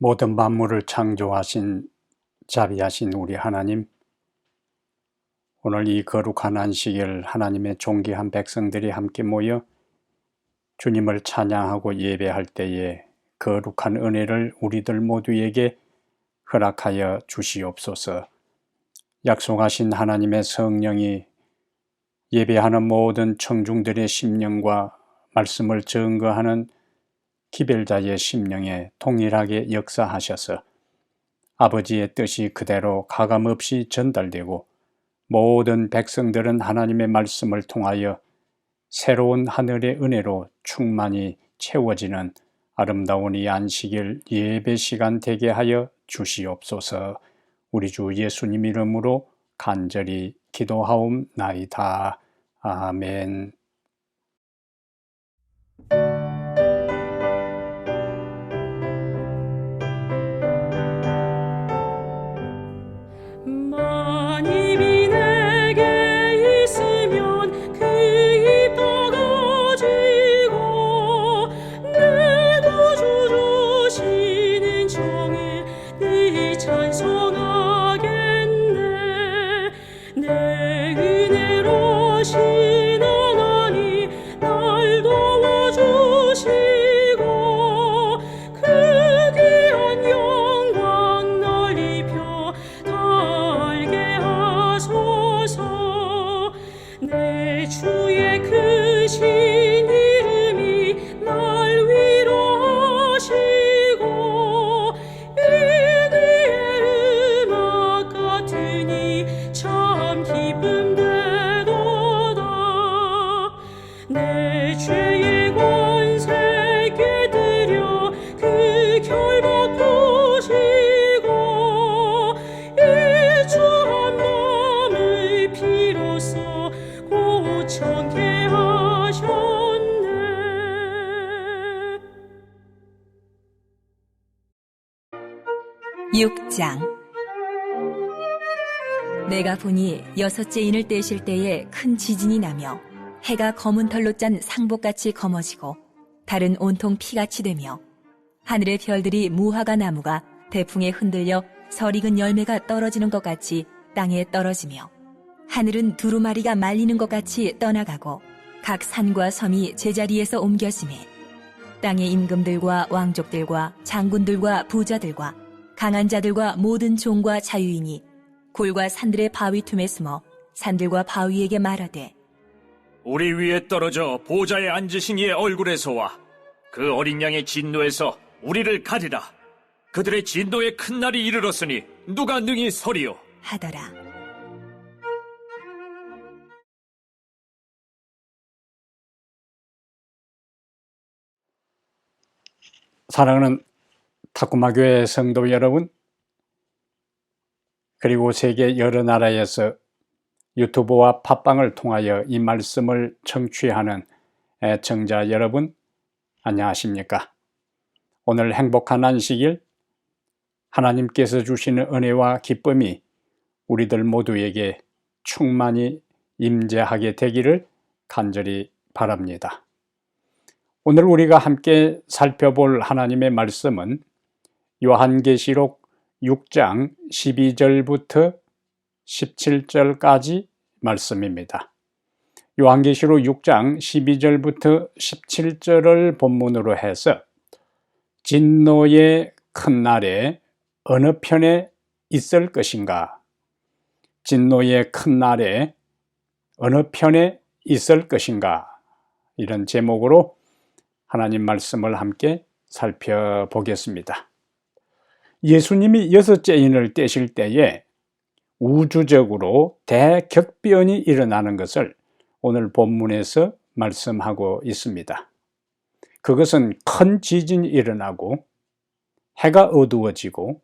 모든 만물을 창조하신 자비하신 우리 하나님, 오늘 이 거룩한 안식일 하나님의 존귀한 백성들이 함께 모여 주님을 찬양하고 예배할 때에 거룩한 은혜를 우리들 모두에게 허락하여 주시옵소서. 약속하신 하나님의 성령이 예배하는 모든 청중들의 심령과 말씀을 증거하는 기별자의 심령에 동일하게 역사하셔서 아버지의 뜻이 그대로 가감없이 전달되고 모든 백성들은 하나님의 말씀을 통하여 새로운 하늘의 은혜로 충만히 채워지는 아름다운 이 안식일 예배 시간 되게 하여 주시옵소서. 우리 주 예수님 이름으로 간절히 기도하옵나이다. 아멘. (6장) 내가 보니 여섯째 인을 떼실 때에 큰 지진이 나며 해가 검은 털로 짠 상복같이 검어지고 달은 온통 피같이 되며 하늘의 별들이 무화과 나무가 대풍에 흔들려 설익은 열매가 떨어지는 것 같이 땅에 떨어지며 하늘은 두루마리가 말리는 것 같이 떠나가고 각 산과 섬이 제자리에서 옮겨지매 땅의 임금들과 왕족들과 장군들과 부자들과 강한 자들과 모든 종과 자유인이 골과 산들의 바위 틈에 숨어 산들과 바위에게 말하되 우리 위에 떨어져 보좌에 앉으신 이의 얼굴에서와 그 어린 양의 진노에서 우리를 가리라. 그들의 진노의 큰 날이 이르렀으니 누가 능히 서리요 하더라. 사랑하는 타쿠마교회 성도 여러분, 그리고 세계 여러 나라에서 유튜브와 팟빵을 통하여 이 말씀을 청취하는 애청자 여러분, 안녕하십니까? 오늘 행복한 안식일, 하나님께서 주시는 은혜와 기쁨이 우리들 모두에게 충만히 임재하게 되기를 간절히 바랍니다. 오늘 우리가 함께 살펴볼 하나님의 말씀은 요한계시록 6장 12절부터 17절까지 말씀입니다. 요한계시록 6장 12절부터 17절을 본문으로 해서 진노의 큰 날에 어느 편에 있을 것인가? 진노의 큰 날에 어느 편에 있을 것인가? 이런 제목으로 하나님 말씀을 함께 살펴보겠습니다. 예수님이 여섯째 인을 떼실 때에 우주적으로 대격변이 일어나는 것을 오늘 본문에서 말씀하고 있습니다. 그것은 큰 지진이 일어나고 해가 어두워지고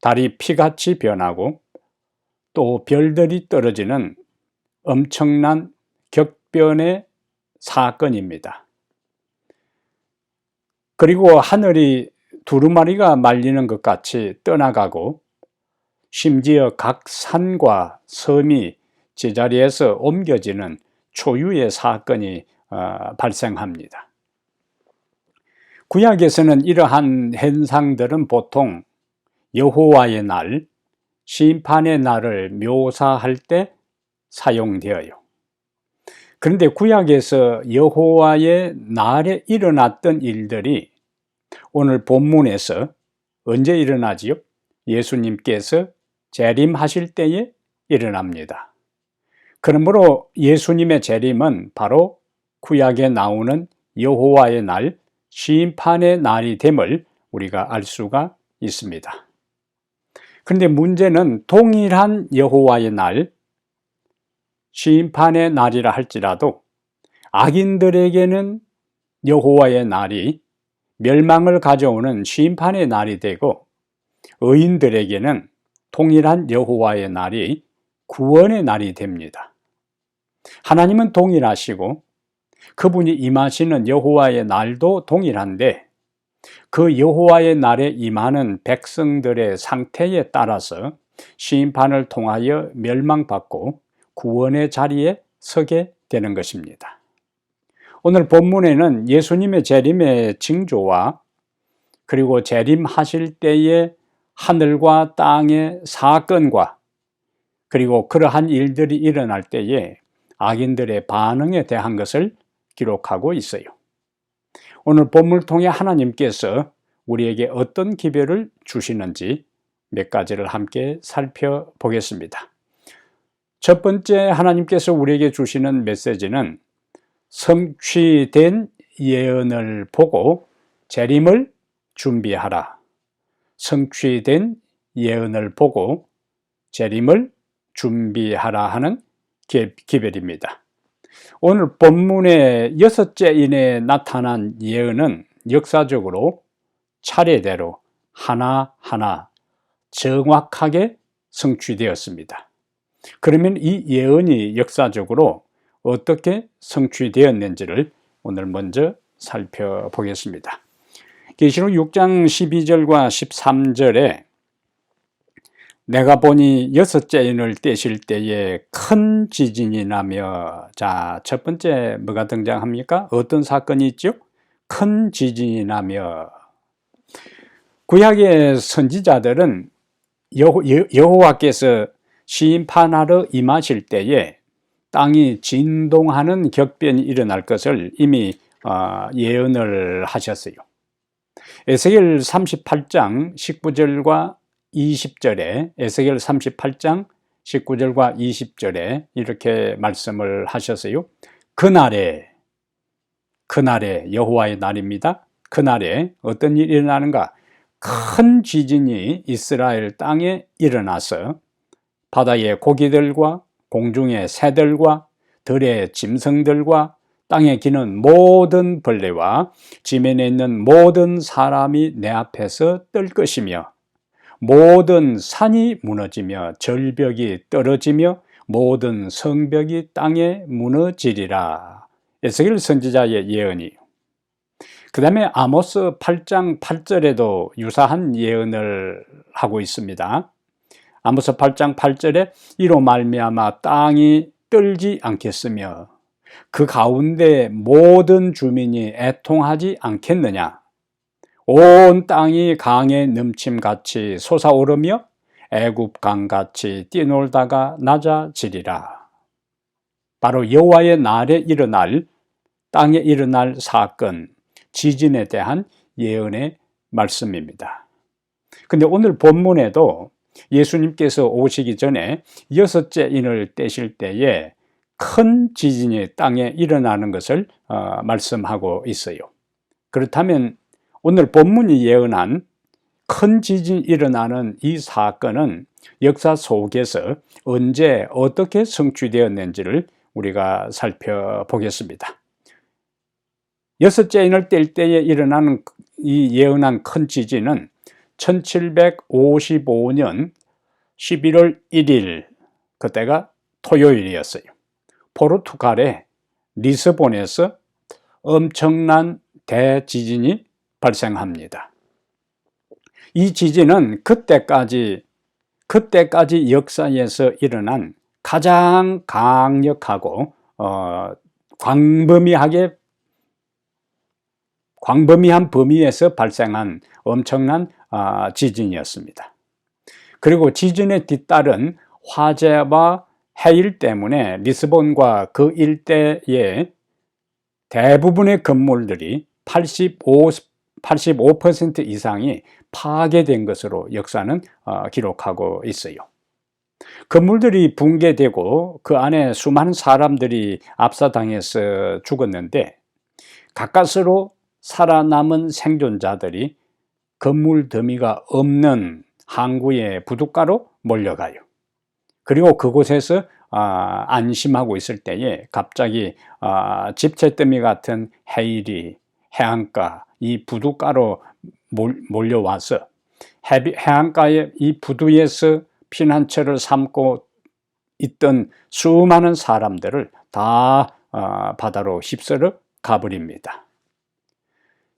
달이 피같이 변하고 또 별들이 떨어지는 엄청난 격변의 사건입니다. 그리고 하늘이 두루마리가 말리는 것 같이 떠나가고 심지어 각 산과 섬이 제자리에서 옮겨지는 초유의 사건이 발생합니다. 구약에서는 이러한 현상들은 보통 여호와의 날, 심판의 날을 묘사할 때 사용되어요. 그런데 구약에서 여호와의 날에 일어났던 일들이 오늘 본문에서 언제 일어나지요? 예수님께서 재림하실 때에 일어납니다. 그러므로 예수님의 재림은 바로 구약에 나오는 여호와의 날, 심판의 날이 됨을 우리가 알 수가 있습니다. 그런데 문제는 동일한 여호와의 날, 심판의 날이라 할지라도 악인들에게는 여호와의 날이 멸망을 가져오는 심판의 날이 되고 의인들에게는 동일한 여호와의 날이 구원의 날이 됩니다. 하나님은 동일하시고 그분이 임하시는 여호와의 날도 동일한데 그 여호와의 날에 임하는 백성들의 상태에 따라서 심판을 통하여 멸망받고 구원의 자리에 서게 되는 것입니다. 오늘 본문에는 예수님의 재림의 징조와 그리고 재림하실 때의 하늘과 땅의 사건과 그리고 그러한 일들이 일어날 때에 악인들의 반응에 대한 것을 기록하고 있어요. 오늘 본문을 통해 하나님께서 우리에게 어떤 기별을 주시는지 몇 가지를 함께 살펴보겠습니다. 첫 번째 하나님께서 우리에게 주시는 메시지는 성취된 예언을 보고 재림을 준비하라. 성취된 예언을 보고 재림을 준비하라 하는 기별입니다. 오늘 본문의 여섯째 인에 나타난 예언은 역사적으로 차례대로 하나하나 정확하게 성취되었습니다. 그러면 이 예언이 역사적으로 어떻게 성취되었는지를 오늘 먼저 살펴보겠습니다. 계시록 6장 12절과 13절에 내가 보니 여섯째 인을 떼실 때에 큰 지진이 나며, 자, 첫 번째 뭐가 등장합니까? 어떤 사건이 있죠? 큰 지진이 나며. 구약의 선지자들은 여호와께서 심판하러 임하실 때에 땅이 진동하는 격변이 일어날 것을 이미 예언을 하셨어요. 에스겔 38장 19절과 20절에 에스겔 38장 19절과 20절에 이렇게 말씀을 하셨어요. 그날에 여호와의 날입니다. 그날에 어떤 일이 일어나는가? 큰 지진이 이스라엘 땅에 일어나서 바다의 고기들과 공중의 새들과 들의 짐승들과 땅에 기는 모든 벌레와 지면에 있는 모든 사람이 내 앞에서 뜰 것이며 모든 산이 무너지며 절벽이 떨어지며 모든 성벽이 땅에 무너지리라. 에스겔 선지자의 예언이에요. 그 다음에 아모스 8장 8절에도 유사한 예언을 하고 있습니다. 아모스 8장 8절에 이로 말미암아 땅이 떨지 않겠으며 그 가운데 모든 주민이 애통하지 않겠느냐. 온 땅이 강에 넘침같이 솟아오르며 애굽 강같이 뛰놀다가 낮아지리라. 바로 여호와의 날에 일어날, 땅에 일어날 사건, 지진에 대한 예언의 말씀입니다. 근데 오늘 본문에도 예수님께서 오시기 전에 6째 인을 떼실 때에 큰 지진이 땅에 일어나는 것을 말씀하고 있어요. 그렇다면 오늘 본문이 예언한 큰 지진이 일어나는 이 사건은 역사 속에서 언제 어떻게 성취되었는지를 우리가 살펴보겠습니다. 6째 인을 뗄 때에 일어나는 이 예언한 큰 지진은 1755년 11월 1일, 그때가 토요일이었어요. 포르투갈의 리스본에서 엄청난 대지진이 발생합니다. 이 지진은 그때까지 역사에서 일어난 가장 강력하고 광범위한 범위에서 발생한 엄청난 지진이었습니다. 그리고 지진에 뒤따른 화재와 해일 때문에 리스본과 그 일대의 대부분의 건물들이 85% 이상이 파괴된 것으로 역사는 기록하고 있어요. 건물들이 붕괴되고 그 안에 수많은 사람들이 압사당해서 죽었는데, 가까스로 살아남은 생존자들이 건물 더미가 없는 항구의 부둣가로 몰려가요. 그리고 그곳에서 안심하고 있을 때에 갑자기 집채더미 같은 해일이 해안가 이 부둣가로 몰려와서 해안가의 이 부두에서 피난처를 삼고 있던 수많은 사람들을 다 바다로 휩쓸어 가버립니다.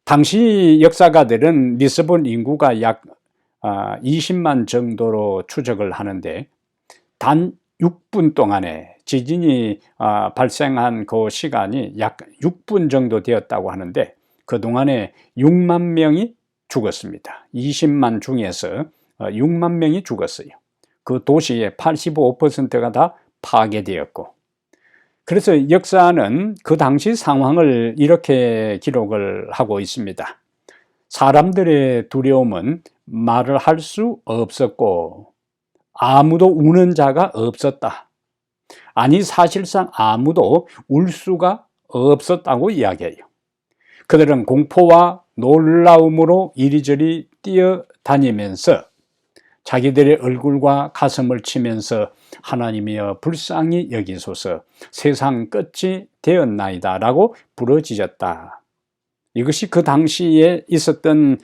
당시 역사가들은 리스본 인구가 약 20만 정도로 추적을 하는데, 단 6분 동안에 지진이 발생한 그 시간이 약 6분 정도 되었다고 하는데, 그동안에 6만 명이 죽었습니다. 20만 중에서 6만 명이 죽었어요. 그 도시의 85%가 다 파괴되었고, 그래서 역사는 그 당시 상황을 이렇게 기록을 하고 있습니다. 사람들의 두려움은 말을 할 수 없었고 아무도 우는 자가 없었다. 아니, 사실상 아무도 울 수가 없었다고 이야기해요. 그들은 공포와 놀라움으로 이리저리 뛰어다니면서 자기들의 얼굴과 가슴을 치면서 하나님이여 불쌍히 여기소서, 세상 끝이 되었나이다 라고 부르짖었다. 이것이 그 당시에 있었던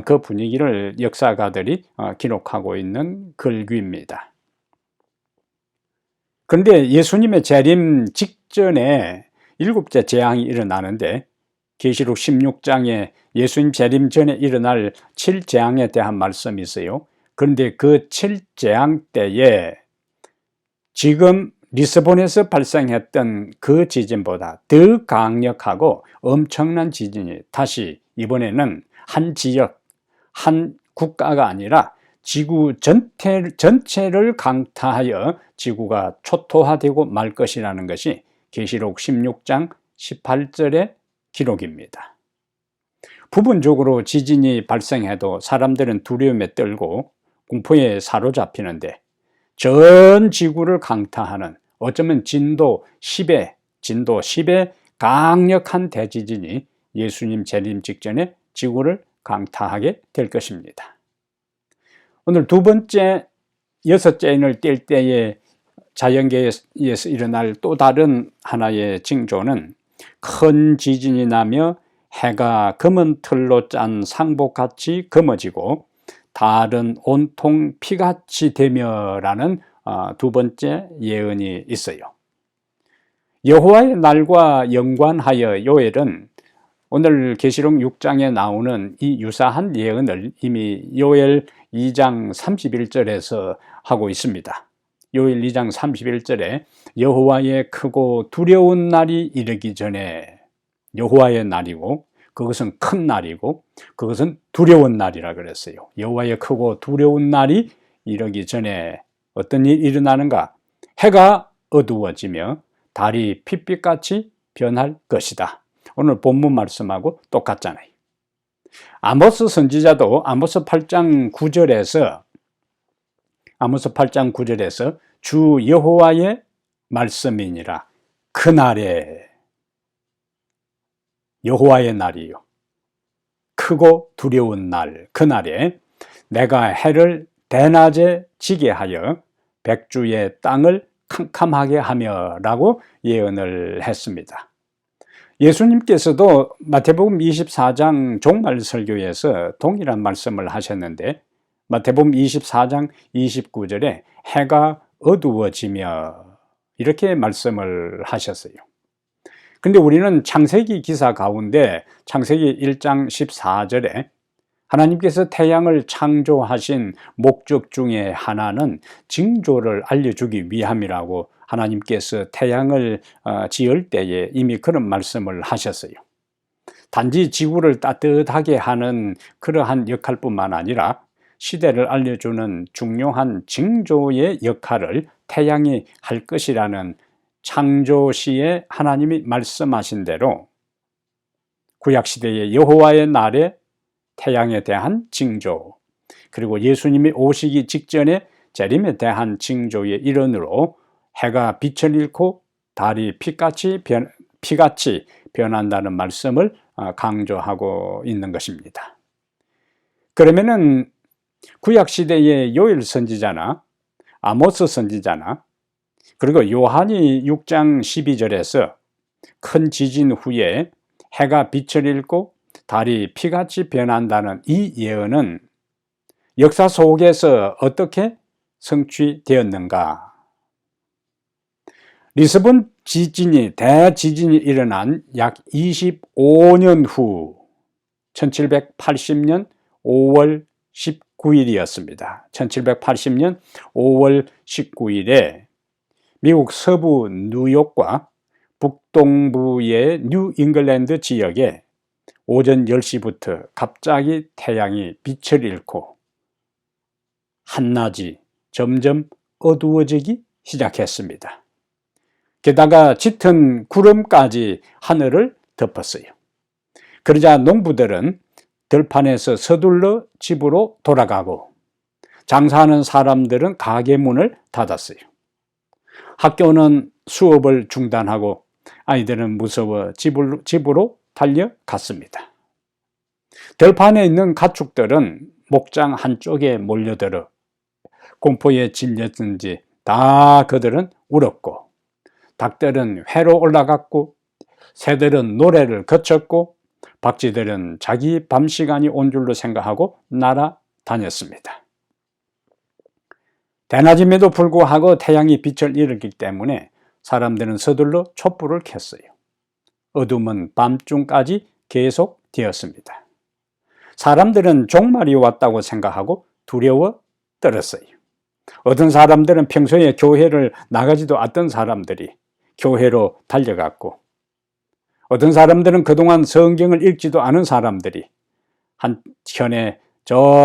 그 분위기를 역사가들이 기록하고 있는 글귀입니다. 그런데 예수님의 재림 직전에 7째 재앙이 일어나는데, 계시록 16장에 예수님 재림 전에 일어날 7재앙에 대한 말씀이 있어요. 그런데 그 7재앙 때에 지금 리스본에서 발생했던 그 지진보다 더 강력하고 엄청난 지진이 다시 이번에는 한 지역, 한 국가가 아니라 지구 전체를 강타하여 지구가 초토화되고 말 것이라는 것이 계시록 16장 18절의 기록입니다. 부분적으로 지진이 발생해도 사람들은 두려움에 떨고 공포에 사로잡히는데, 전 지구를 강타하는, 어쩌면 진도 10의 강력한 대지진이 예수님 재림 직전에 지구를 강타하게 될 것입니다. 오늘 두 번째 6째 인을 뗄 때에 자연계에서 일어날 또 다른 하나의 징조는 큰 지진이 나며 해가 검은 틀로 짠 상복같이 검어지고 달은 온통 피같이 되며라는 두 번째 예언이 있어요. 여호와의 날과 연관하여 요엘은 오늘 계시록 6장에 나오는 이 유사한 예언을 이미 요엘 2장 31절에서 하고 있습니다. 요엘 2장 31절에 여호와의 크고 두려운 날이 이르기 전에, 여호와의 날이고 그것은 큰 날이고 그것은 두려운 날이라 그랬어요. 여호와의 크고 두려운 날이 이르기 전에 어떤 일이 일어나는가? 해가 어두워지며 달이 핏빛같이 변할 것이다. 오늘 본문 말씀하고 똑같잖아요. 아모스 선지자도 아모스 8장 9절에서 주 여호와의 말씀이니라. 그날에, 여호와의 날이요, 크고 두려운 날, 그날에 내가 해를 대낮에 지게 하여 백주의 땅을 캄캄하게 하며 라고 예언을 했습니다. 예수님께서도 마태복음 24장 종말 설교에서 동일한 말씀을 하셨는데, 마태복음 24장 29절에 해가 어두워지며 이렇게 말씀을 하셨어요. 근데 우리는 창세기 기사 가운데 창세기 1장 14절에 하나님께서 태양을 창조하신 목적 중에 하나는 징조를 알려주기 위함이라고 하나님께서 태양을 지을 때에 이미 그런 말씀을 하셨어요. 단지 지구를 따뜻하게 하는 그러한 역할뿐만 아니라 시대를 알려주는 중요한 징조의 역할을 태양이 할 것이라는 창조시에 하나님이 말씀하신 대로 구약시대의 여호와의 날에 태양에 대한 징조, 그리고 예수님이 오시기 직전에 재림에 대한 징조의 일원으로 해가 빛을 잃고 달이 피같이 변한다는 말씀을 강조하고 있는 것입니다. 그러면은 구약시대의 요엘 선지자나 아모스 선지자나 그리고 요한이 6장 12절에서 큰 지진 후에 해가 빛을 잃고 달이 피같이 변한다는 이 예언은 역사 속에서 어떻게 성취되었는가? 리스본 대지진이 일어난 약 25년 후 1780년 5월 19일이었습니다. 1780년 5월 19일에 미국 서부 뉴욕과 북동부의 뉴 잉글랜드 지역에 오전 10시부터 갑자기 태양이 빛을 잃고 한낮이 점점 어두워지기 시작했습니다. 게다가 짙은 구름까지 하늘을 덮었어요. 그러자 농부들은 들판에서 서둘러 집으로 돌아가고 장사하는 사람들은 가게 문을 닫았어요. 학교는 수업을 중단하고 아이들은 무서워 집으로 달려갔습니다. 들판에 있는 가축들은 목장 한쪽에 몰려들어 공포에 질렸는지 다 그들은 울었고, 닭들은 회로 올라갔고, 새들은 노래를 거쳤고, 박쥐들은 자기 밤 시간이 온 줄로 생각하고 날아다녔습니다. 대낮임에도 불구하고 태양이 빛을 잃었기 때문에 사람들은 서둘러 촛불을 켰어요. 어둠은 밤중까지 계속 되었습니다. 사람들은 종말이 왔다고 생각하고 두려워 떨었어요. 어떤 사람들은 평소에 교회를 나가지도 않던 사람들이 교회로 달려갔고, 어떤 사람들은 그동안 성경을 읽지도 않은 사람들이 한켠에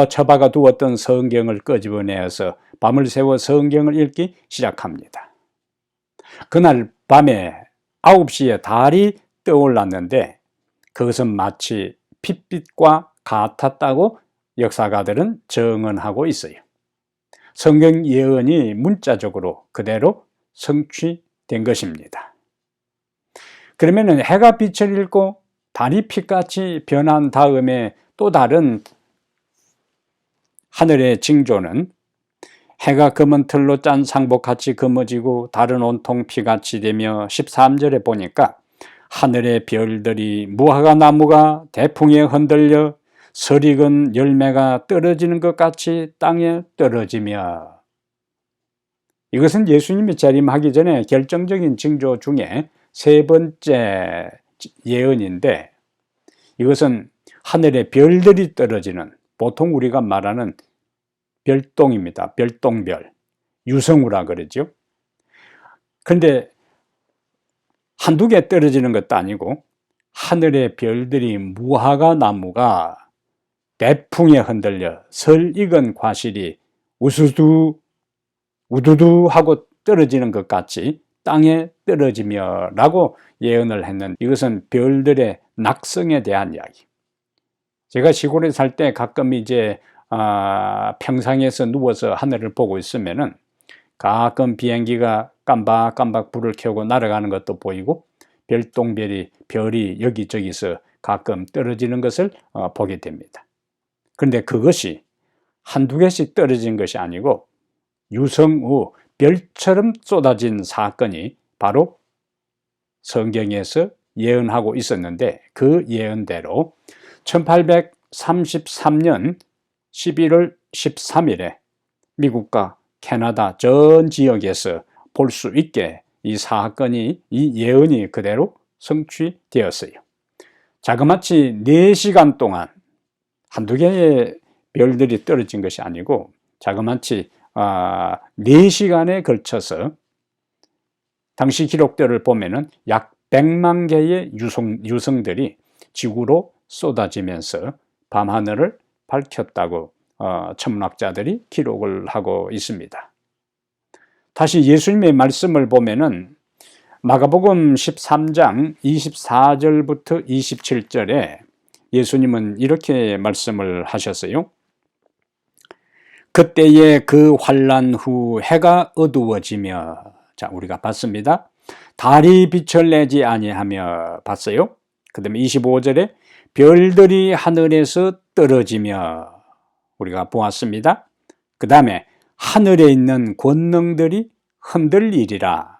처박아 두었던 성경을 끄집어내어서 밤을 새워 성경을 읽기 시작합니다. 그날 밤에 9시에 달이 떠올랐는데 그것은 마치 핏빛과 같았다고 역사가들은 증언하고 있어요. 성경 예언이 문자적으로 그대로 성취된 것입니다. 그러면 해가 빛을 잃고 달이 빛같이 변한 다음에 또 다른 하늘의 징조는 해가 검은 틀로 짠 상복같이 검어지고 달은 온통 피같이 되며 13절에 보니까 하늘의 별들이 무화과 나무가 대풍에 흔들려 설익은 열매가 떨어지는 것 같이 땅에 떨어지며, 이것은 예수님이 재림하기 전에 결정적인 징조 중에 세 번째 예언인데, 이것은 하늘의 별들이 떨어지는, 보통 우리가 말하는 별똥입니다. 별똥별, 유성우라 그러죠. 그런데 한두 개 떨어지는 것도 아니고 하늘의 별들이 무화과 나무가 대풍에 흔들려 설익은 과실이 우두두 하고 떨어지는 것 같이 땅에 떨어지며 라고 예언을 했는, 이것은 별들의 낙성에 대한 이야기. 제가 시골에 살 때 가끔 이제 평상에서 누워서 하늘을 보고 있으면은 가끔 비행기가 깜박깜박 불을 켜고 날아가는 것도 보이고 별이 여기저기서 가끔 떨어지는 것을 보게 됩니다. 그런데 그것이 한두 개씩 떨어진 것이 아니고 유성우 별처럼 쏟아진 사건이 바로 성경에서 예언하고 있었는데, 그 예언대로 1833년 11월 13일에 미국과 캐나다 전 지역에서 볼 수 있게 이 예언이 그대로 성취되었어요. 자그마치 4시간 동안 한두 개의 별들이 떨어진 것이 아니고 자그마치 4시간에 걸쳐서 당시 기록들을 보면은 약 100만 개의 유성들이 지구로 쏟아지면서 밤하늘을 밝혔다고 천문학자들이 기록을 하고 있습니다. 다시 예수님의 말씀을 보면은 마가복음 13장 24절부터 27절에 예수님은 이렇게 말씀을 하셨어요. 그때에 그 환난 후 해가 어두워지며, 자, 우리가 봤습니다. 달이 빛을 내지 아니하며 봤어요. 그 다음에 25절에 별들이 하늘에서 떨어지며 우리가 보았습니다. 그 다음에 하늘에 있는 권능들이 흔들리리라.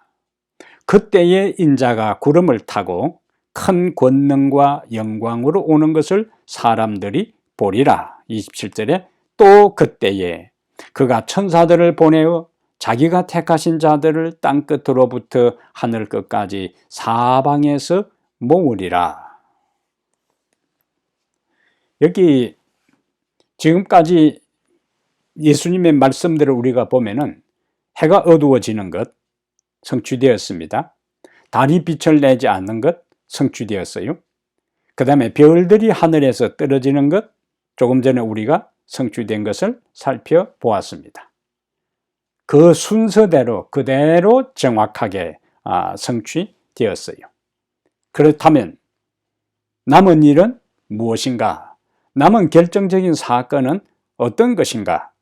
그때에 인자가 구름을 타고 큰 권능과 영광으로 오는 것을 사람들이 보리라. 27절에 또 그때에 그가 천사들을 보내어 자기가 택하신 자들을 땅끝으로부터 하늘 끝까지 사방에서 모으리라. 여기 지금까지 예수님의 말씀들을 우리가 보면은 해가 어두워지는 것 성취되었습니다. 달이 빛을 내지 않는 것 성취되었어요. 그 다음에 별들이 하늘에서 떨어지는 것, 조금 전에 우리가 성취된 것을 살펴보았습니다. 그 순서대로 그대로 정확하게 성취되었어요. 그렇다면 남은 일은 무엇인가? 남은 결정적인 사건은 어떤 것인가?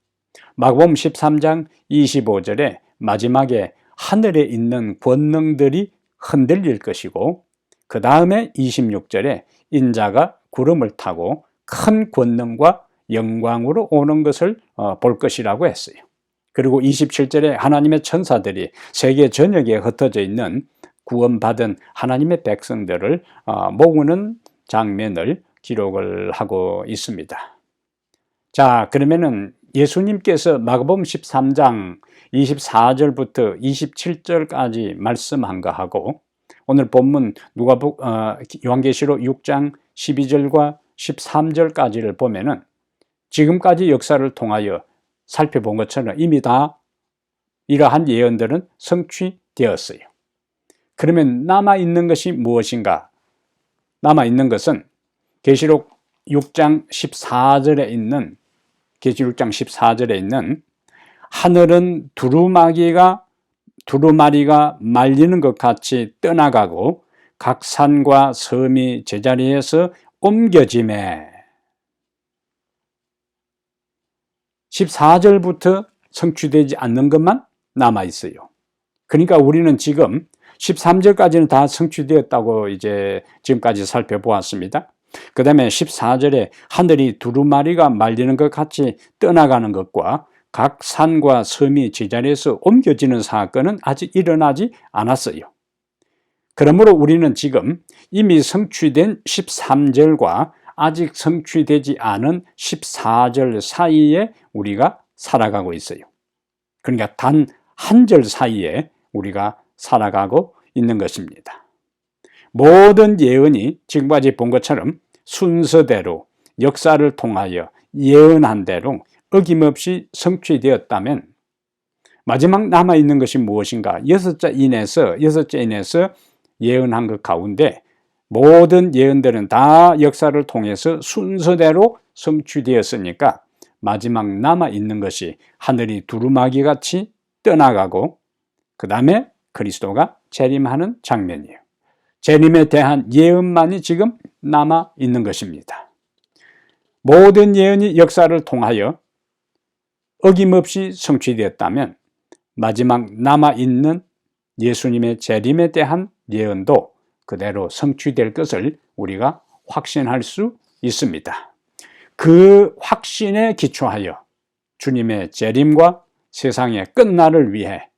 마가복음 13장 25절에 마지막에 하늘에 있는 권능들이 흔들릴 것이고, 그 다음에 26절에 인자가 구름을 타고 큰 권능과 영광으로 오는 것을 볼 것이라고 했어요. 그리고 27절에 하나님의 천사들이 세계 전역에 흩어져 있는 구원받은 하나님의 백성들을 모으는 장면을 기록을 하고 있습니다. 자, 그러면은 예수님께서 마가복음 13장 24절부터 27절까지 말씀한 거하고 오늘 본문 요한계시록 6장 12절과 13절까지를 보면은 지금까지 역사를 통하여 살펴본 것처럼 이미 다 이러한 예언들은 성취되었어요. 그러면 남아있는 것이 무엇인가? 남아있는 것은 계시록 6장 14절에 있는 하늘은 두루마리가 말리는 것 같이 떠나가고 각 산과 섬이 제자리에서 옮겨지매. 14절부터 성취되지 않는 것만 남아있어요. 그러니까 우리는 지금 13절까지는 다 성취되었다고 이제 지금까지 살펴보았습니다. 그 다음에 14절에 하늘이 두루마리가 말리는 것 같이 떠나가는 것과 각 산과 섬이 제자리에서 옮겨지는 사건은 아직 일어나지 않았어요. 그러므로 우리는 지금 이미 성취된 13절과 아직 성취되지 않은 14절 사이에 우리가 살아가고 있어요. 그러니까 단 한 절 사이에 우리가 살아가고 있는 것입니다. 모든 예언이 지금까지 본 것처럼 순서대로 역사를 통하여 예언한 대로 어김없이 성취되었다면 마지막 남아있는 것이 무엇인가? 6자 인해서 예언한 것 가운데 모든 예언들은 다 역사를 통해서 순서대로 성취되었으니까 마지막 남아있는 것이 하늘이 두루마기같이 떠나가고 그 다음에 그리스도가 재림하는 장면이에요. 재림에 대한 예언만이 지금 남아있는 것입니다. 모든 예언이 역사를 통하여 어김없이 성취되었다면 마지막 남아있는 예수님의 재림에 대한 예언도 그대로 성취될 것을 우리가 확신할 수 있습니다. 그 확신에 기초하여 주님의 재림과 세상의 끝날을 위해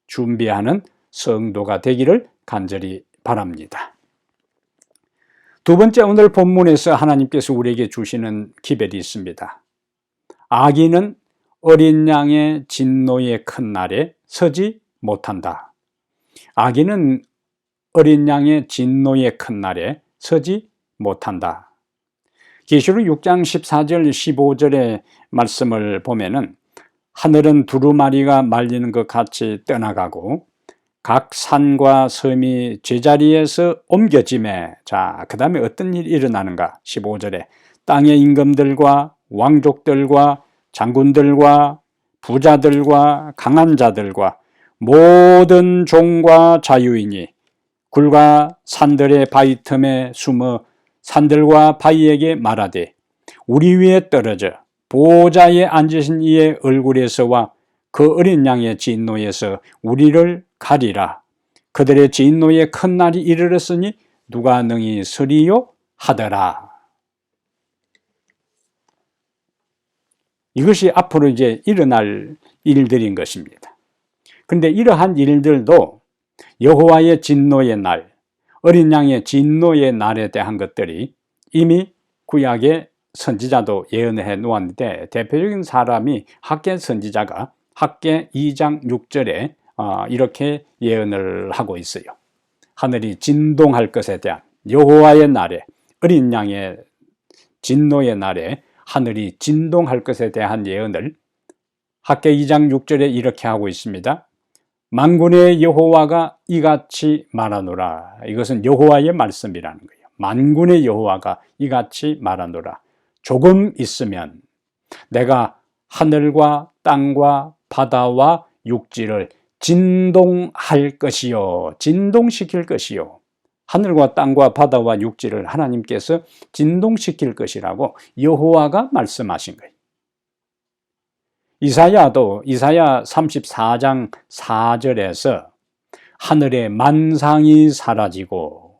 준비하는 성도가 되기를 간절히 바랍니다. 두 번째, 오늘 본문에서 하나님께서 우리에게 주시는 기별이 있습니다. 악인은 어린 양의 진노의 큰 날에 서지 못한다. 악인은 어린 양의 진노의 큰 날에 서지 못한다. 계시록 6장 14절 15절의 말씀을 보면은 하늘은 두루마리가 말리는 것 같이 떠나가고 각 산과 섬이 제자리에서 옮겨짐에, 자, 그 다음에 어떤 일이 일어나는가? 15절에 땅의 임금들과 왕족들과 장군들과 부자들과 강한 자들과 모든 종과 자유인이 굴과 산들의 바위 틈에 숨어 산들과 바위에게 말하되 우리 위에 떨어져 보호자에 앉으신 이의 얼굴에서와 그 어린 양의 진노에서 우리를 가리라. 그들의 진노의 큰 날이 이르렀으니 누가 능히 서리요 하더라. 이것이 앞으로 이제 일어날 일들인 것입니다. 그런데 이러한 일들도 여호와의 진노의 날, 어린 양의 진노의 날에 대한 것들이 이미 구약의 선지자도 예언을 해 놓았는데, 대표적인 사람이 학개 선지자가 학개 2장 6절에 이렇게 예언을 하고 있어요. 하늘이 진동할 것에 대한, 여호와의 날에, 어린 양의 진노의 날에 하늘이 진동할 것에 대한 예언을 학개 2장 6절에 이렇게 하고 있습니다. 만군의 여호와가 이같이 말하노라. 이것은 여호와의 말씀이라는 거예요. 만군의 여호와가 이같이 말하노라. 조금 있으면 내가 하늘과 땅과 바다와 육지를 진동할 것이요, 진동시킬 것이요. 하늘과 땅과 바다와 육지를 하나님께서 진동시킬 것이라고 여호와가 말씀하신 거예요. 이사야도 이사야 34장 4절에서 하늘의 만상이 사라지고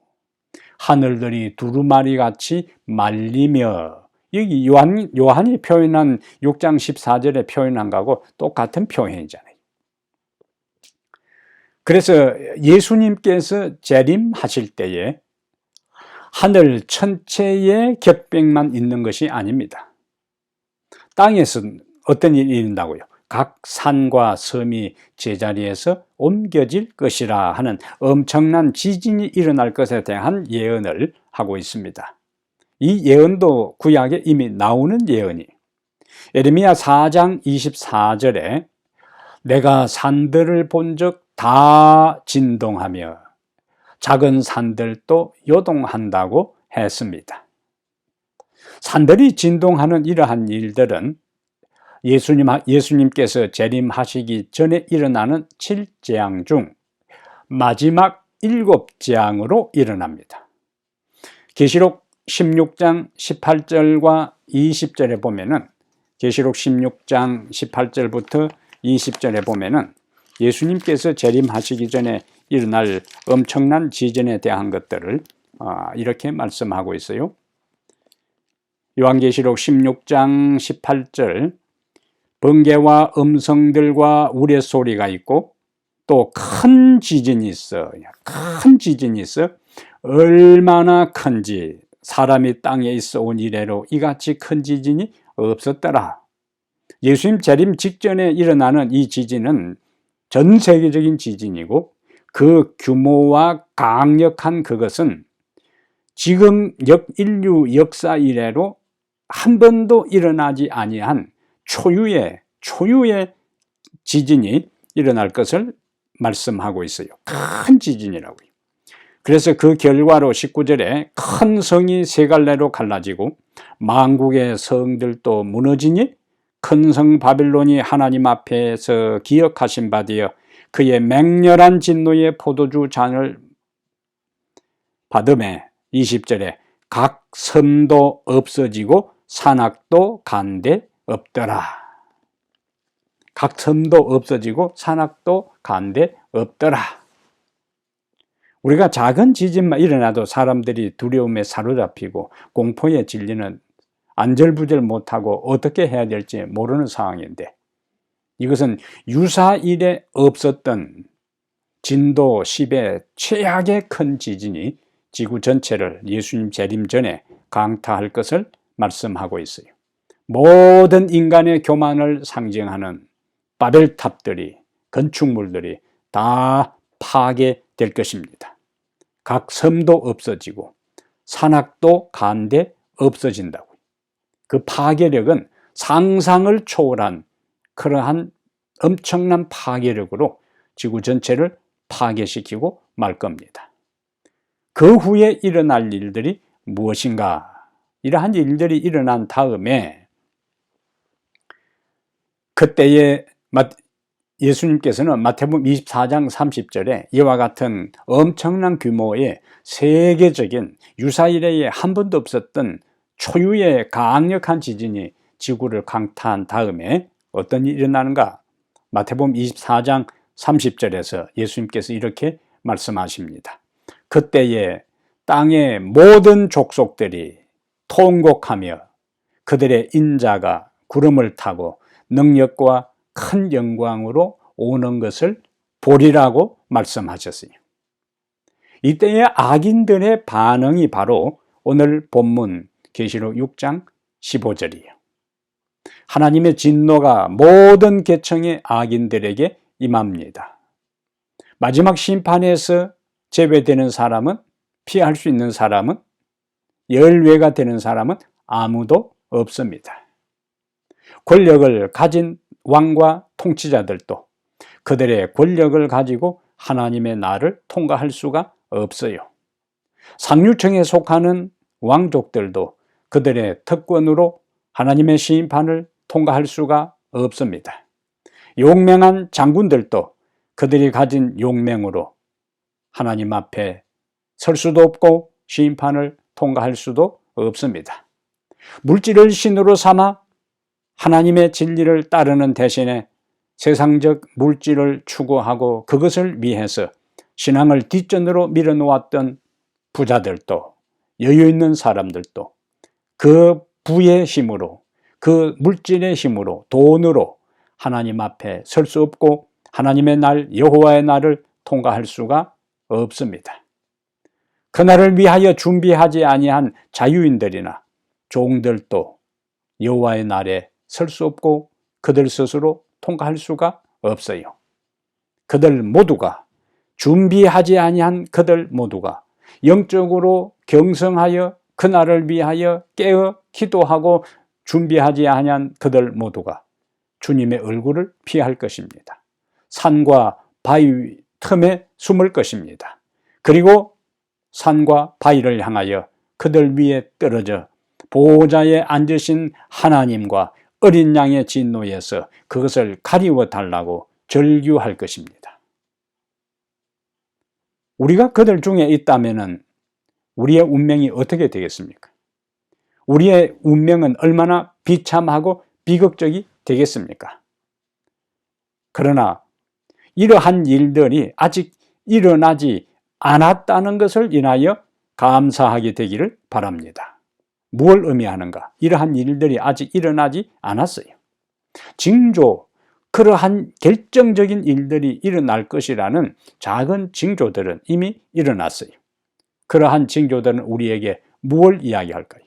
하늘들이 두루마리같이 말리며, 여기 요한이 표현한 6장 14절에 표현한 거하고 똑같은 표현이잖아요. 그래서 예수님께서 재림하실 때에 하늘 천체의 격백만 있는 것이 아닙니다. 땅에서는 어떤 일이 일어난다고요? 각 산과 섬이 제자리에서 옮겨질 것이라 하는 엄청난 지진이 일어날 것에 대한 예언을 하고 있습니다. 이 예언도 구약에 이미 나오는 예언이에요. 예레미야 4장 24절에 내가 산들을 본 적 다 진동하며 작은 산들도 요동한다고 했습니다. 산들이 진동하는 이러한 일들은 예수님께서 재림하시기 전에 일어나는 7재앙 중 마지막 7재앙으로 일어납니다. 계시록 16장 18절과 20절에 보면은, 계시록 16장 18절부터 20절에 보면은 예수님께서 재림하시기 전에 일어날 엄청난 지진에 대한 것들을 이렇게 말씀하고 있어요. 요한계시록 16장 18절, 번개와 음성들과 우레소리가 있고 또 큰 지진이 있어. 큰 지진이 있어. 얼마나 큰지 사람이 땅에 있어 온 이래로 이같이 큰 지진이 없었더라. 예수님 재림 직전에 일어나는 이 지진은 전 세계적인 지진이고 그 규모와 강력한 그것은 지금 인류 역사 이래로 한 번도 일어나지 아니한 초유의 지진이 일어날 것을 말씀하고 있어요. 큰 지진이라고요. 그래서 그 결과로 19절에 큰 성이 세 갈래로 갈라지고 만국의 성들도 무너지니 큰 성 바빌론이 하나님 앞에서 기억하신 바 되어 그의 맹렬한 진노의 포도주 잔을 받음에 20절에 각 섬도 없어지고 산악도 간데 없더라. 각 섬도 없어지고 산악도 간데 없더라. 우리가 작은 지진만 일어나도 사람들이 두려움에 사로잡히고 공포에 질리는 안절부절 못하고 어떻게 해야 될지 모르는 상황인데, 이것은 유사일에 없었던 진도 10의 최악의 큰 지진이 지구 전체를 예수님 재림 전에 강타할 것을 말씀하고 있어요. 모든 인간의 교만을 상징하는 바벨탑들이, 건축물들이 다 파괴될 것입니다. 각 섬도 없어지고 산악도 간데 없어진다고. 그 파괴력은 상상을 초월한 그러한 엄청난 파괴력으로 지구 전체를 파괴시키고 말 겁니다. 그 후에 일어날 일들이 무엇인가? 이러한 일들이 일어난 다음에 그때에 예수님께서는 마태복음 24장 30절에 이와 같은 엄청난 규모의 세계적인 유사일에 한 번도 없었던 초유의 강력한 지진이 지구를 강타한 다음에 어떤 일이 일어나는가? 마태복음 24장 30절에서 예수님께서 이렇게 말씀하십니다. 그때에 땅의 모든 족속들이 통곡하며 그들의 인자가 구름을 타고 능력과 큰 영광으로 오는 것을 보리라고 말씀하셨어요. 이때의 악인들의 반응이 바로 오늘 본문 계시록 6장 15절이에요. 하나님의 진노가 모든 계층의 악인들에게 임합니다. 마지막 심판에서 제외되는 사람은, 피할 수 있는 사람은, 열외가 되는 사람은 아무도 없습니다. 권력을 가진 왕과 통치자들도 그들의 권력을 가지고 하나님의 날을 통과할 수가 없어요. 상류층에 속하는 왕족들도 그들의 특권으로 하나님의 심판을 통과할 수가 없습니다. 용맹한 장군들도 그들이 가진 용맹으로 하나님 앞에 설 수도 없고 심판을 통과할 수도 없습니다. 물질을 신으로 삼아 하나님의 진리를 따르는 대신에 세상적 물질을 추구하고 그것을 위해서 신앙을 뒷전으로 밀어놓았던 부자들도, 여유 있는 사람들도 그 부의 힘으로, 그 물질의 힘으로, 돈으로 하나님 앞에 설 수 없고 하나님의 날, 여호와의 날을 통과할 수가 없습니다. 그날을 위하여 준비하지 아니한 자유인들이나 종들도 여호와의 날에 설 수 없고 그들 스스로 통과할 수가 없어요. 그들 모두가, 준비하지 아니한 그들 모두가 영적으로 경성하여 그날을 위하여 깨어 기도하고 준비하지 아니한 그들 모두가 주님의 얼굴을 피할 것입니다. 산과 바위 틈에 숨을 것입니다. 그리고 산과 바위를 향하여 그들 위에 떨어져 보호자에 앉으신 하나님과 어린 양의 진노에서 그것을 가리워 달라고 절규할 것입니다. 우리가 그들 중에 있다면 우리의 운명이 어떻게 되겠습니까? 우리의 운명은 얼마나 비참하고 비극적이 되겠습니까? 그러나 이러한 일들이 아직 일어나지 않았다는 것을 인하여 감사하게 되기를 바랍니다. 무엇을 의미하는가? 이러한 일들이 아직 일어나지 않았어요. 징조, 그러한 결정적인 일들이 일어날 것이라는 작은 징조들은 이미 일어났어요. 그러한 징조들은 우리에게 무엇을 이야기할까요?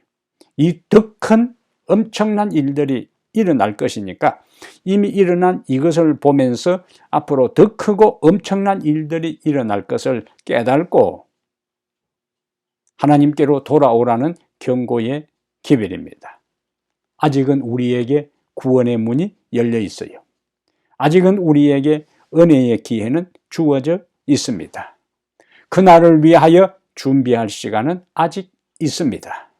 이 더 큰 엄청난 일들이 일어날 것이니까 이미 일어난 이것을 보면서 앞으로 더 크고 엄청난 일들이 일어날 것을 깨닫고 하나님께로 돌아오라는 경고의 기별입니다. 아직은 우리에게 구원의 문이 열려 있어요. 아직은 우리에게 은혜의 기회는 주어져 있습니다. 그날을 위하여 준비할 시간은 아직 있습니다.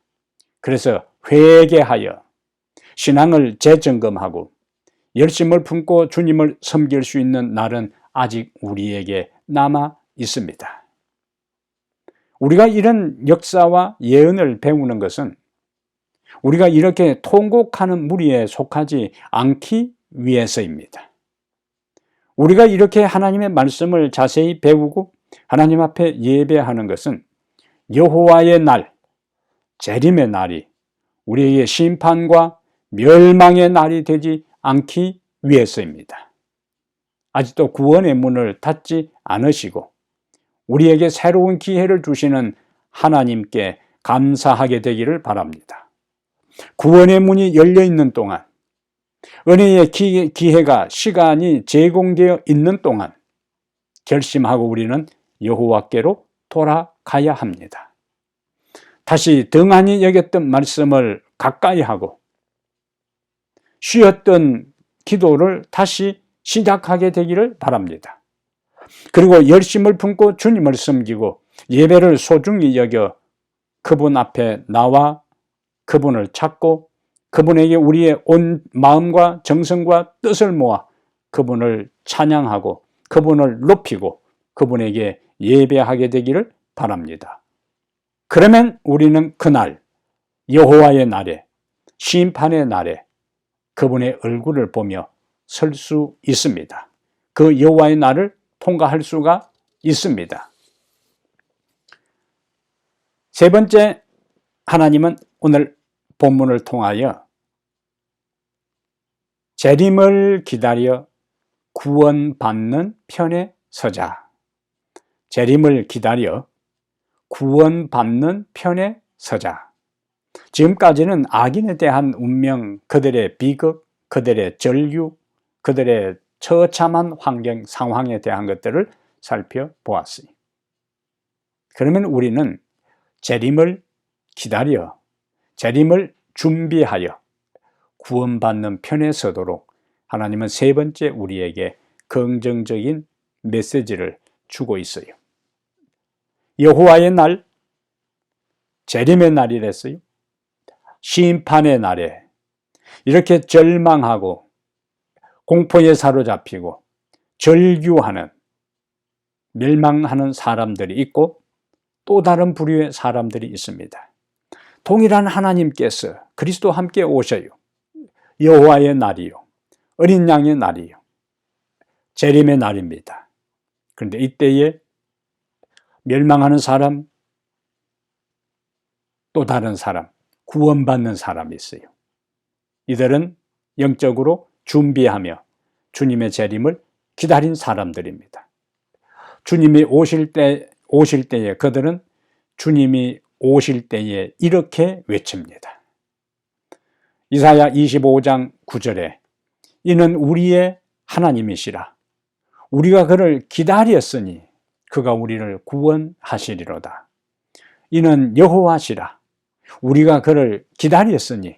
그래서 회개하여 신앙을 재점검하고 열심을 품고 주님을 섬길 수 있는 날은 아직 우리에게 남아 있습니다. 우리가 이런 역사와 예언을 배우는 것은 우리가 이렇게 통곡하는 무리에 속하지 않기 위해서입니다. 우리가 이렇게 하나님의 말씀을 자세히 배우고 하나님 앞에 예배하는 것은 여호와의 날, 재림의 날이 우리에게 심판과 멸망의 날이 되지 않기 위해서입니다. 아직도 구원의 문을 닫지 않으시고 우리에게 새로운 기회를 주시는 하나님께 감사하게 되기를 바랍니다. 구원의 문이 열려 있는 동안, 은혜의 기회가 시간이 제공되어 있는 동안 결심하고 우리는 여호와께로 돌아가야 합니다. 다시 등한히 여겼던 말씀을 가까이 하고 쉬었던 기도를 다시 시작하게 되기를 바랍니다. 그리고 열심을 품고 주님을 섬기고 예배를 소중히 여겨 그분 앞에 나와 그분을 찾고 그분에게 우리의 온 마음과 정성과 뜻을 모아 그분을 찬양하고 그분을 높이고 그분에게 예배하게 되기를 바랍니다. 그러면 우리는 그날 여호와의 날에, 심판의 날에 그분의 얼굴을 보며 설 수 있습니다. 그 여호와의 날을 통과할 수가 있습니다. 세 번째, 하나님은 오늘 본문을 통하여 재림을 기다려 구원받는 편에 서자. 재림을 기다려 구원받는 편에 서자. 지금까지는 악인에 대한 운명, 그들의 비극, 그들의 절규, 그들의 처참한 환경, 상황에 대한 것들을 살펴보았으니 그러면 우리는 재림을 기다려, 재림을 준비하여 구원받는 편에 서도록 하나님은 세 번째 우리에게 긍정적인 메시지를 주고 있어요. 여호와의 날, 재림의 날이랬어요. 심판의 날에 이렇게 절망하고 공포에 사로잡히고 절규하는, 멸망하는 사람들이 있고 또 다른 부류의 사람들이 있습니다. 동일한 하나님께서 그리스도와 함께 오셔요. 여호와의 날이요, 어린 양의 날이요, 재림의 날입니다. 그런데 이때에 멸망하는 사람, 또 다른 사람, 구원받는 사람이 있어요. 이들은 영적으로 준비하며 주님의 재림을 기다린 사람들입니다. 주님이 오실 때에 그들은 주님이 오실 때에 이렇게 외칩니다. 이사야 25장 9절에 이는 우리의 하나님이시라. 우리가 그를 기다렸으니 그가 우리를 구원하시리로다. 이는 여호와시라. 우리가 그를 기다렸으니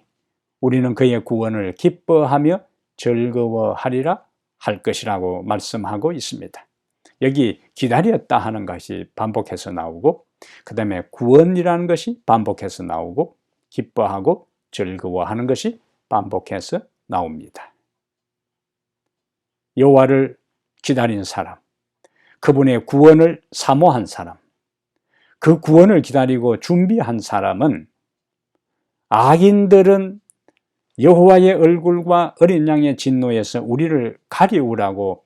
우리는 그의 구원을 기뻐하며 즐거워하리라 할 것이라고 말씀하고 있습니다. 여기 기다렸다 하는 것이 반복해서 나오고 그 다음에 구원이라는 것이 반복해서 나오고 기뻐하고 즐거워하는 것이 반복해서 나옵니다. 여호와를 기다린 사람, 그분의 구원을 사모한 사람, 그 구원을 기다리고 준비한 사람은 악인들은 여호와의 얼굴과 어린 양의 진노에서 우리를 가리우라고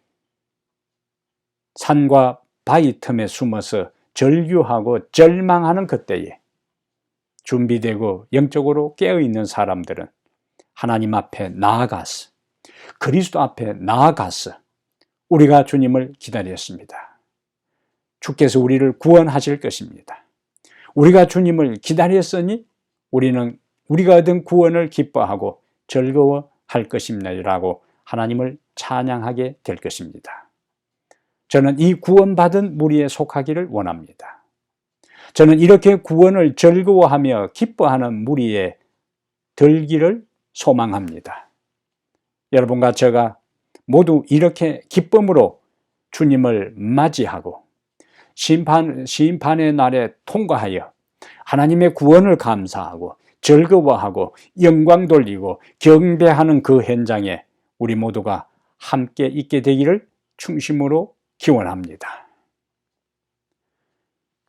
산과 바위 틈에 숨어서 절규하고 절망하는 그때에 준비되고 영적으로 깨어있는 사람들은 하나님 앞에 나아가서 그리스도 앞에 나아가서 우리가 주님을 기다렸습니다. 주께서 우리를 구원하실 것입니다. 우리가 주님을 기다렸으니 우리는 우리가 얻은 구원을 기뻐하고 즐거워할 것입니다라고 하나님을 찬양하게 될 것입니다. 저는 이 구원받은 무리에 속하기를 원합니다. 저는 이렇게 구원을 즐거워하며 기뻐하는 무리에 들기를 소망합니다. 여러분과 제가 모두 이렇게 기쁨으로 주님을 맞이하고 심판의 날에 통과하여 하나님의 구원을 감사하고 즐거워하고 영광 돌리고 경배하는 그 현장에 우리 모두가 함께 있게 되기를 충심으로 기원합니다.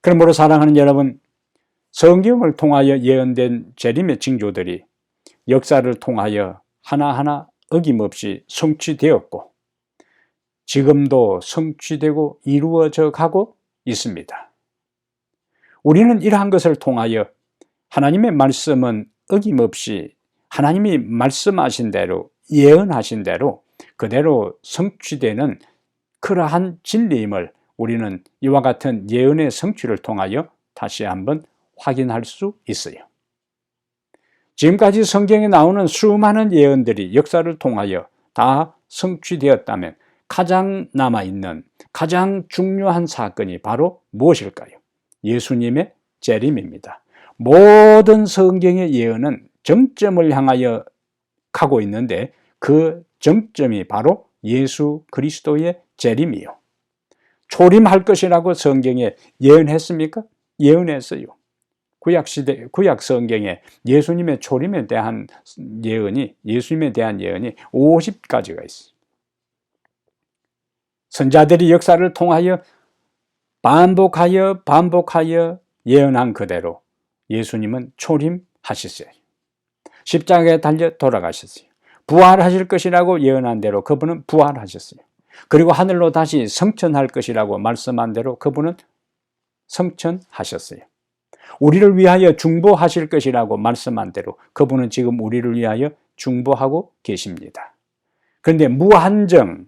그러므로 사랑하는 여러분, 성경을 통하여 예언된 재림의 징조들이 역사를 통하여 하나하나 어김없이 성취되었고 지금도 성취되고 이루어져 가고 있습니다. 우리는 이러한 것을 통하여 하나님의 말씀은 어김없이 하나님이 말씀하신 대로 예언하신 대로 그대로 성취되는 그러한 진리임을 우리는 이와 같은 예언의 성취를 통하여 다시 한번 확인할 수 있어요. 지금까지 성경에 나오는 수많은 예언들이 역사를 통하여 다 성취되었다면 가장 남아있는 가장 중요한 사건이 바로 무엇일까요? 예수님의 재림입니다. 모든 성경의 예언은 정점을 향하여 가고 있는데 그 정점이 바로 예수 그리스도의 재림이요. 초림할 것이라고 성경에 예언했습니까? 예언했어요. 구약 성경에 예수님의 초림에 대한 예언이 50가지가 있어요. 선자들이 역사를 통하여 반복하여 예언한 그대로 예수님은 초림하셨어요. 십자가에 달려 돌아가셨어요. 부활하실 것이라고 예언한 대로 그분은 부활하셨어요. 그리고 하늘로 다시 성천할 것이라고 말씀한 대로 그분은 성천하셨어요. 우리를 위하여 중보하실 것이라고 말씀한 대로 그분은 지금 우리를 위하여 중보하고 계십니다. 그런데 무한정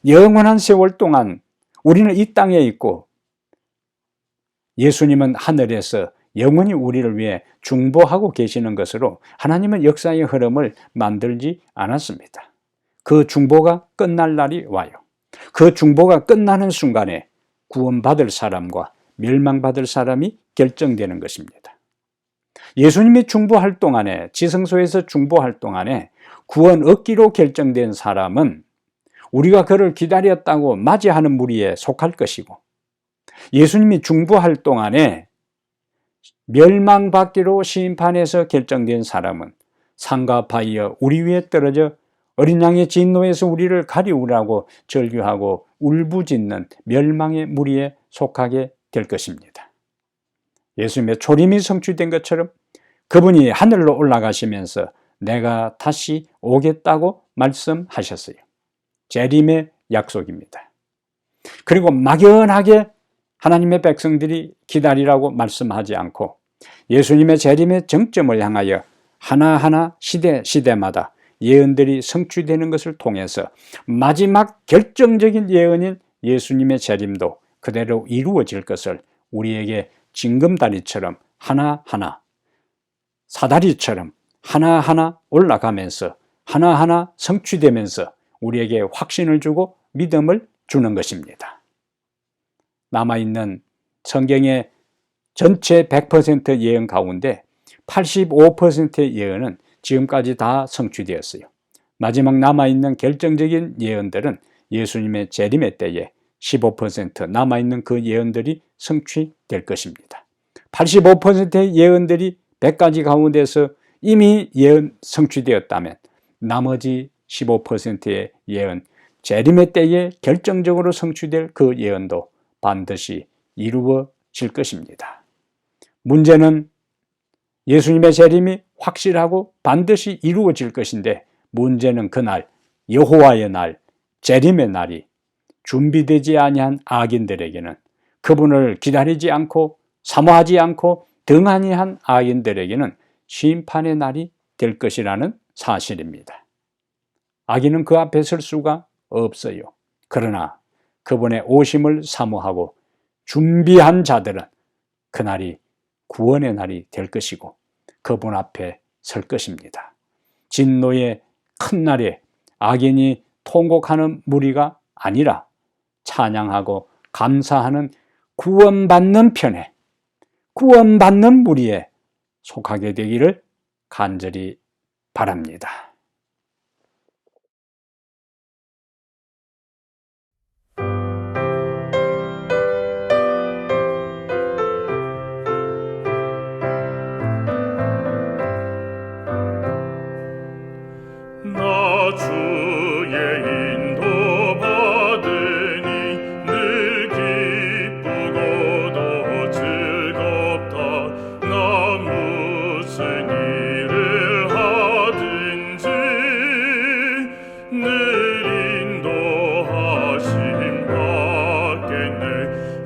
영원한 세월 동안 우리는 이 땅에 있고 예수님은 하늘에서 영원히 우리를 위해 중보하고 계시는 것으로 하나님은 역사의 흐름을 만들지 않았습니다. 그 중보가 끝날 날이 와요. 그 중보가 끝나는 순간에 구원받을 사람과 멸망받을 사람이 결정되는 것입니다. 예수님이 중보할 동안에 지성소에서 중보할 동안에 구원 얻기로 결정된 사람은 우리가 그를 기다렸다고 맞이하는 무리에 속할 것이고 예수님이 중보할 동안에 멸망받기로 심판에서 결정된 사람은 상과 바위여 우리 위에 떨어져 어린 양의 진노에서 우리를 가리우라고 절규하고 울부짖는 멸망의 무리에 속하게 될 것입니다. 예수님의 초림이 성취된 것처럼 그분이 하늘로 올라가시면서 내가 다시 오겠다고 말씀하셨어요. 재림의 약속입니다. 그리고 막연하게 하나님의 백성들이 기다리라고 말씀하지 않고 예수님의 재림의 정점을 향하여 하나하나 시대마다 예언들이 성취되는 것을 통해서 마지막 결정적인 예언인 예수님의 재림도 그대로 이루어질 것을 우리에게 징검다리처럼 하나하나 사다리처럼 하나하나 올라가면서 하나하나 성취되면서 우리에게 확신을 주고 믿음을 주는 것입니다. 남아있는 성경의 전체 100% 예언 가운데 85%의 예언은 지금까지 다 성취되었어요. 마지막 남아있는 결정적인 예언들은 예수님의 재림의 때에 15% 남아있는 그 예언들이 성취될 것입니다. 85%의 예언들이 100가지 가운데서 이미 예언 성취되었다면 나머지 15%의 예언, 재림의 때에 결정적으로 성취될 그 예언도 반드시 이루어질 것입니다. 문제는 예수님의 재림이 확실하고 반드시 이루어질 것인데 문제는 그날 여호와의 날, 재림의 날이 준비되지 아니한 악인들에게는 그분을 기다리지 않고 사모하지 않고 등한히 한 악인들에게는 심판의 날이 될 것이라는 사실입니다. 악인은 그 앞에 설 수가 없어요. 그러나 그분의 오심을 사모하고 준비한 자들은 그날이 구원의 날이 될 것이고 그분 앞에 설 것입니다. 진노의 큰 날에 악인이 통곡하는 무리가 아니라 찬양하고 감사하는 구원받는 편에 구원받는 무리에 속하게 되기를 간절히 바랍니다.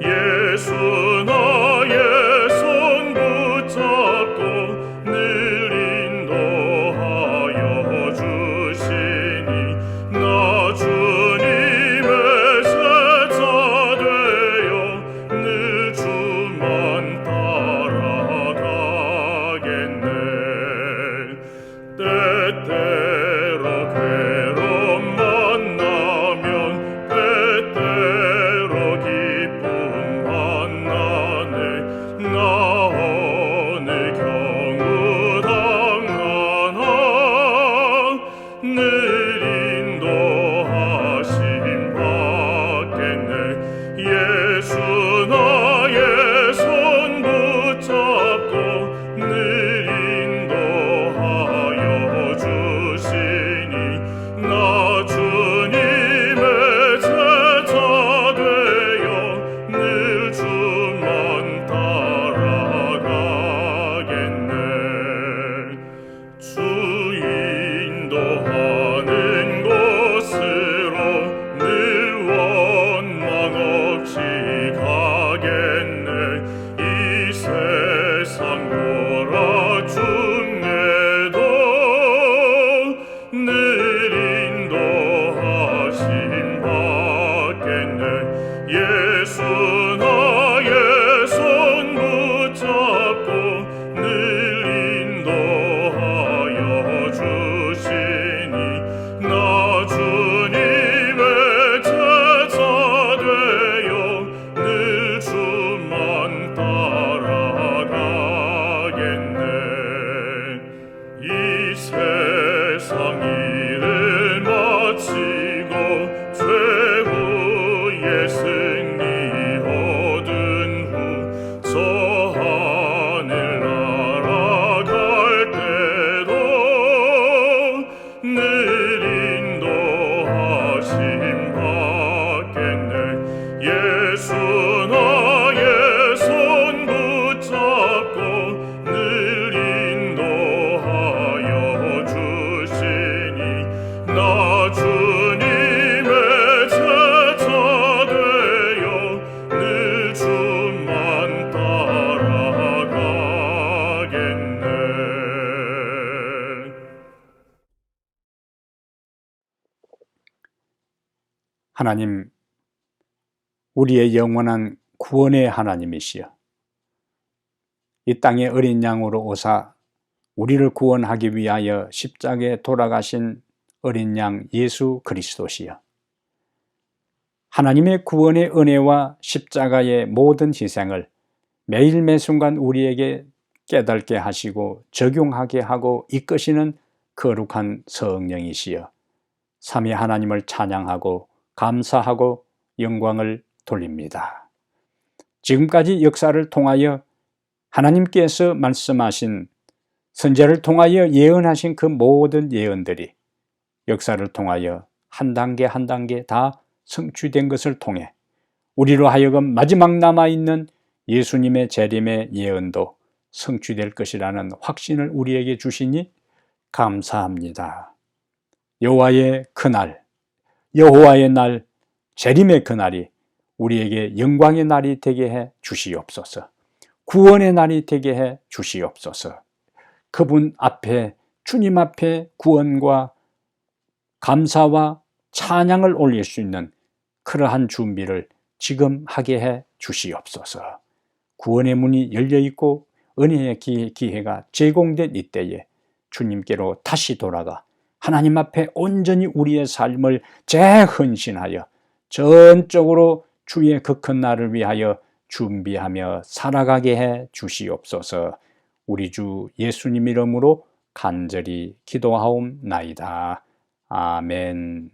예수 나의 손 붙잡고 늘 인도하여 주시니 나 주님의 제자 되어 늘 주만 따라가겠네. 때때로 괴로움 만나면 때때로 기쁨 만나네. 나 어느 경우 당하나 늘 인도하심 받겠네. 예수 나의 손 붙잡고 늘 인도하여 주시니 나 주님의 제자 되어 늘 주만 따라가겠네. 주 인도하는 곳으로 늘 원망 없이 가겠네. 이 세상 돌아중에도 늘 인도하심 받겠네. 예수 나의 손 붙잡고 늘 인도하여 주시니 나 주님의 제자 되어 늘 주만 따라가겠네. 이 세상 일을 마치고 최후의 승리 얻은 후 저 하늘 날아갈 때도 늘 인도하심 받겠네. 예수 나의 손 붙잡고 늘 인도하여 주시니 나 주님의 제자 되어 늘 주만 따라가겠네. 하나님, 우리의 영원한 구원의 하나님이시여, 이 땅에 어린 양으로 오사 우리를 구원하기 위하여 십자가에 돌아가신 어린 양 예수 그리스도시여, 하나님의 구원의 은혜와 십자가의 모든 희생을 매일 매순간 우리에게 깨닫게 하시고 적용하게 하고 이끄시는 거룩한 성령이시여, 삼위 하나님을 찬양하고 감사하고 영광을 돌립니다. 지금까지 역사를 통하여 하나님께서 말씀하신, 선지자를 통하여 예언하신 그 모든 예언들이 역사를 통하여 한 단계 한 단계 다 성취된 것을 통해 우리로 하여금 마지막 남아있는 예수님의 재림의 예언도 성취될 것이라는 확신을 우리에게 주시니 감사합니다. 여호와의 그날, 여호와의 날, 재림의 그날이 우리에게 영광의 날이 되게 해 주시옵소서. 구원의 날이 되게 해 주시옵소서. 그분 앞에, 주님 앞에 구원과 감사와 찬양을 올릴 수 있는 그러한 준비를 지금 하게 해 주시옵소서. 구원의 문이 열려 있고 은혜의 기회가 제공된 이때에 주님께로 다시 돌아가 하나님 앞에 온전히 우리의 삶을 재헌신하여 전적으로 주의 그 큰 날을 위하여 준비하며 살아가게 해 주시옵소서. 우리 주 예수님 이름으로 간절히 기도하옵나이다. 아멘.